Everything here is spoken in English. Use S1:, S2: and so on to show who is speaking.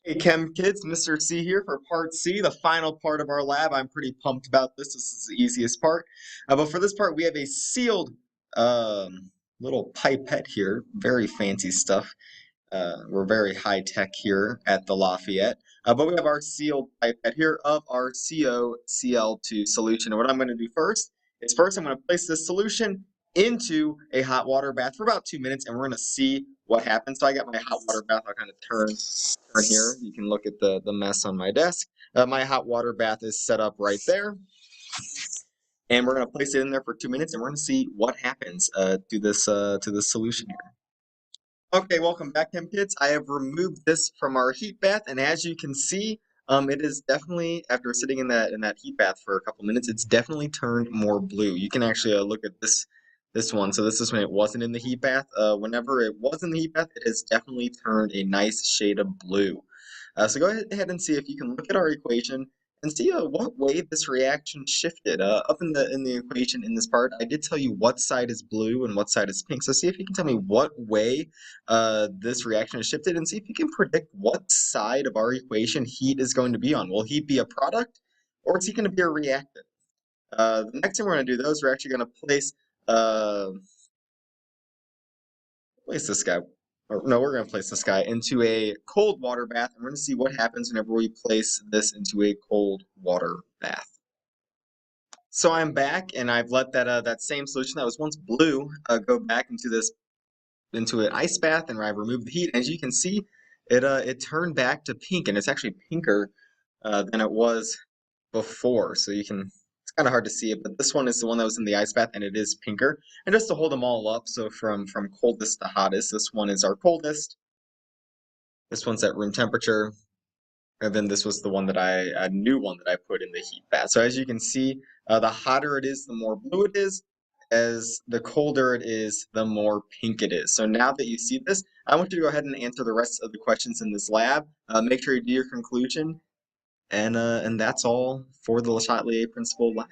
S1: Hey Chem Kids, Mr. C here for part C, the final part of our lab. I'm pretty pumped about this. This is the easiest part. But for this part, we have a sealed little pipette here. Very fancy stuff. We're very high tech here at the Lafayette. But we have our sealed pipette here of our CoCl2 solution. And what I'm going to do first is I'm going to place this solution into a hot water bath for about 2 minutes, and we're going to see what happens. So I got my hot water bath. I'll kind of turn here. You can look at the mess on my desk. My hot water bath is set up right there. And we're going to place it in there for 2 minutes, and we're going to see what happens to this solution here. Okay, welcome back, Chem Kids. I have removed this from our heat bath, and as you can see, it is definitely, after sitting in that heat bath for a couple minutes, it's definitely turned more blue. You can actually look at this one. So this is when it wasn't in the heat bath. Whenever it was in the heat bath, it has definitely turned a nice shade of blue. So go ahead and see if you can look at our equation and see what way this reaction shifted. Up in the equation in this part, I did tell you what side is blue and what side is pink. So see if you can tell me what way this reaction has shifted, and see if you can predict what side of our equation heat is going to be on. Will heat be a product, or is he going to be a reactant? The next thing we're going to do, though, is we're actually going to uh, place this guy, or no, we're going to place this guy into a cold water bath, and we're going to see what happens whenever we place this into a cold water bath. So I'm back, and I've let that same solution that was once blue go back into an ice bath, and I've removed the heat. As you can see, it turned back to pink, and it's actually pinker than it was before. So it's kind of hard to see it, but this one is the one that was in the ice bath, and it is pinker. And just to hold them all up, so from coldest to hottest, this one is our coldest. This one's at room temperature. And then this was the one a new one that I put in the heat bath. So as you can see, the hotter it is, the more blue it is. As the colder it is, the more pink it is. So now that you see this, I want you to go ahead and answer the rest of the questions in this lab. Make sure you do your conclusion. And that's all for the Chatlier Principal Lab.